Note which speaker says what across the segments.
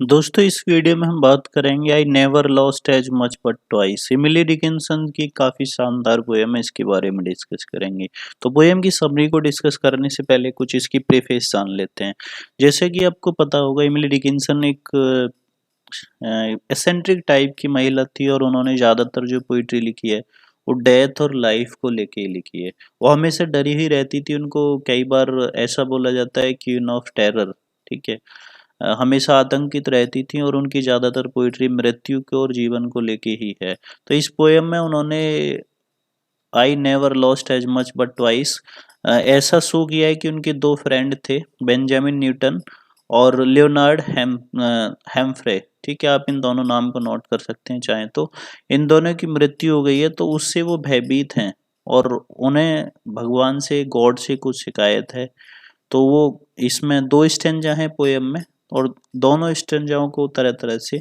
Speaker 1: दोस्तों इस वीडियो में हम बात करेंगे I never lost as much but twice. Emily Dickinson की काफ़ी शानदार पोएम है, इसके बारे में डिस्कस करेंगे। तो पोएम की समरी को डिस्कस करने से पहले कुछ इसकी प्रेफेस जान लेते हैं। जैसे कि आपको पता होगा, एमिली डिकिंसन एक एसेंट्रिक टाइप की महिला थी और उन्होंने ज़्यादातर जो पोइट्री लिखी है वो डेथ और लाइफ को लेके ही लिखी है। वो हमेशा डरी ही रहती थी। उनको कई बार ऐसा बोला जाता है क्वीन ऑफ टेरर। ठीक है। हमेशा आतंकित रहती थी और उनकी ज़्यादातर पोइट्री मृत्यु को और जीवन को लेके ही है। तो इस पोएम में उन्होंने I never lost as much but twice ऐसा शो किया है कि उनके दो फ्रेंड थे, बेंजामिन न्यूटन और लियोनार्ड हेम्फ्रे। ठीक है, आप इन दोनों नाम को नोट कर सकते हैं चाहें तो। इन दोनों की मृत्यु हो गई है, तो उससे वो भयभीत हैं और उन्हें भगवान से, गॉड से कुछ शिकायत है। तो वो इसमें दो स्टेंजा हैं पोएम में और दोनों स्टेंजाओं को तरह तरह से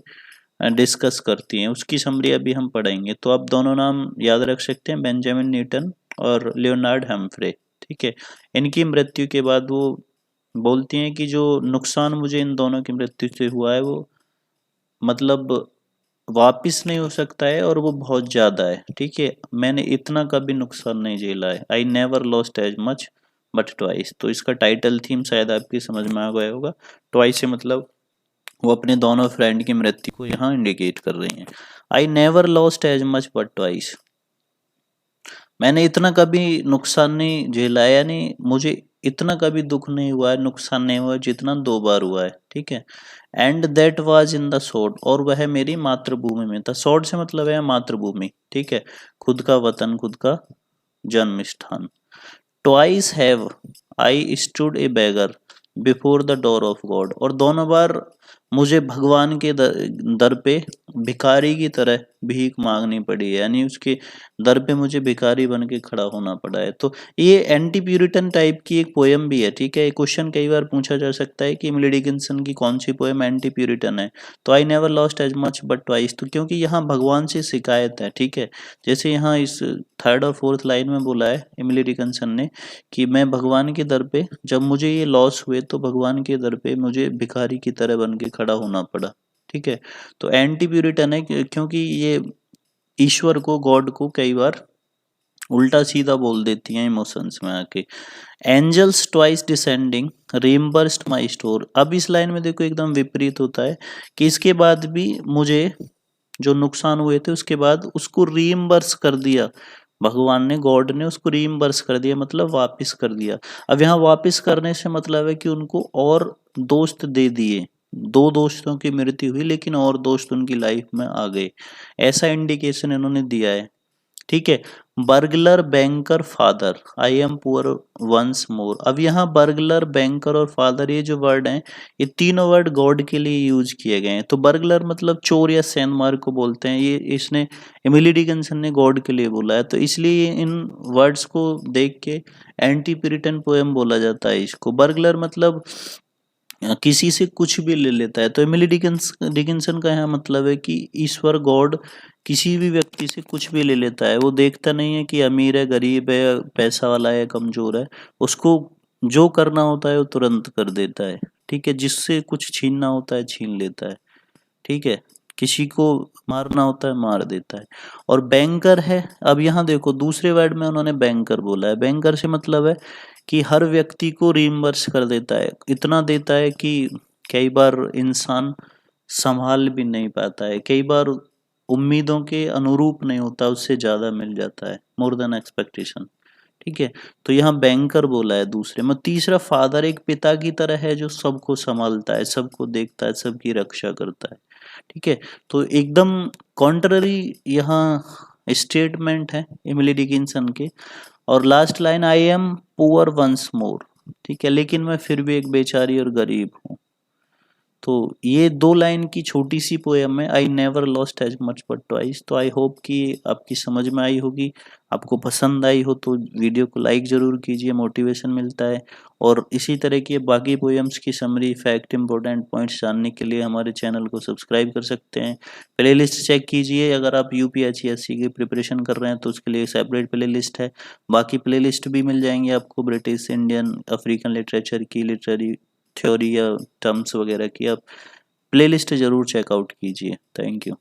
Speaker 1: डिस्कस करती हैं। उसकी समरी अभी हम पढ़ेंगे। तो आप दोनों नाम याद रख सकते हैं, बेंजामिन न्यूटन और लियोनार्ड हेम्फ्रे। ठीक है। इनकी मृत्यु के बाद वो बोलती हैं कि जो नुकसान मुझे इन दोनों की मृत्यु से हुआ है वो मतलब वापिस नहीं हो सकता है और वो बहुत ज़्यादा है। ठीक है, मैंने इतना कभी नुकसान नहीं झेला है। I never lost as much but twice. तो इसका टाइटल थीम शायद आपकी समझ में आ गया होगा। ट्वाइस से मतलब वो अपने दोनों फ्रेंड की मृत्यु को यहाँ इंडिकेट कर रही हैं। I never lost as much but twice. मैंने इतना कभी नुकसान नहीं झेला है, यानी मुझे इतना कभी दुख नहीं हुआ है, नुकसान नहीं हुआ है जितना दो बार हुआ है। ठीक है। And that was in the sword, और वह मेरी मातृभूमि में था। सॉर्ड से मतलब है मातृभूमि। ठीक है, खुद का वतन, खुद का जन्म स्थान। Twice have I stood A beggar before the door of God, और दोनों बार मुझे भगवान के दर पे भिखारी की तरह भीख मांगनी पड़ी है, यानी उसके दर पे मुझे भिखारी बन के खड़ा होना पड़ा है। तो ये एंटी प्यूरिटन टाइप की एक पोएम भी है। ठीक है, क्वेश्चन कई बार पूछा जा सकता है कि इमिली डिकिंसन की कौन सी पोएम एंटी प्यूरिटन है। तो I never lost as much but twice, तो क्योंकि यहाँ भगवान से शिकायत है। ठीक है, जैसे यहाँ इस थर्ड और फोर्थ लाइन में बोला है इमिली डिकिंसन ने कि मैं भगवान के दर पे, जब मुझे ये लॉस हुए तो भगवान के दर पे मुझे भिखारी की तरह बन के खड़ा होना पड़ा। ठीक है, तो एंटी प्यूरिटन है क्योंकि ये ईश्वर को, गॉड को कई बार उल्टा सीधा बोल देती हैं इमोशंस में आके। Angels twice descending reimbursed my store. अब इस लाइन में देखो एकदम विपरीत होता है कि इसके बाद भी मुझे जो नुकसान हुए थे उसके बाद उसको रीइम्बर्स कर दिया भगवान ने, गॉड ने उसको रीइम्बर्स कर दिया, मतलब वापस कर दिया। अब यहाँ वापस करने से मतलब है कि उनको और दोस्त दे दिए। दो दोस्तों की मृत्यु हुई लेकिन और दोस्त उनकी लाइफ में आ गए, ऐसा इंडिकेशन इन्होंने दिया है। ठीक है। Burglar, banker, father, I am poor once more. अब यहाँ बर्गलर, बैंकर और फादर, ये जो वर्ड हैं ये तीनों वर्ड गॉड के लिए यूज किए गए हैं। तो बर्गलर मतलब चोर या सैनमार्क को बोलते हैं, ये इसने एमिली डिकिंसन ने गॉड के लिए बोला है। तो इसलिए इन वर्ड्स को देख के एंटी प्यूरिटन पोएम बोला जाता है इसको। बर्गलर मतलब किसी से कुछ भी ले लेता है। तो एमिली डिकिंसन का यहाँ मतलब है कि ईश्वर, गॉड किसी भी व्यक्ति से कुछ भी ले लेता है। वो देखता नहीं है कि अमीर है, गरीब है, पैसा वाला है, कमजोर है। उसको जो करना होता है वो तुरंत कर देता है। ठीक है, जिससे कुछ छीनना होता है छीन लेता है। ठीक है, किसी को मारना होता है मार देता है। और बैंकर है, अब यहाँ देखो दूसरे वर्ड में उन्होंने बैंकर बोला है। बैंकर से मतलब है कि हर व्यक्ति को रिइम्बर्स कर देता है, इतना देता है कि कई बार इंसान संभाल भी नहीं पाता है, कई बार उम्मीदों के अनुरूप नहीं होता, उससे ज्यादा मिल जाता है, मोर देन एक्सपेक्टेशन। ठीक है, तो यहाँ बैंकर बोला है दूसरे में। तीसरा फादर एक पिता की तरह है जो सबको संभालता है, सबको देखता है, सबकी रक्षा करता है। ठीक है, तो एकदम कॉन्ट्ररी यहाँ स्टेटमेंट है इमिली डिकिंसन के। और last line, I am poor once more. ठीक है, लेकिन मैं फिर भी एक बेचारी और गरीब हूँ। तो ये दो लाइन की छोटी सी पोएम है I never lost as much but twice. तो आई होप कि आपकी समझ में आई होगी, आपको पसंद आई हो तो वीडियो को लाइक ज़रूर कीजिए, मोटिवेशन मिलता है। और इसी तरह की बाकी पोएम्स की समरी, फैक्ट, इंपॉर्टेंट पॉइंट्स जानने के लिए हमारे चैनल को सब्सक्राइब कर सकते हैं। प्लेलिस्ट चेक कीजिए, अगर आप यूपीएससी की प्रिपरेशन कर रहे हैं तो उसके लिए सेपरेट प्लेलिस्ट है। बाकी प्लेलिस्ट भी मिल जाएंगे आपको ब्रिटिश, इंडियन, अफ्रीकन लिटरेचर की, लिटरेरी थ्योरी या टर्म्स वगैरह की। आप प्लेलिस्ट ज़रूर चेकआउट कीजिए। Thank you.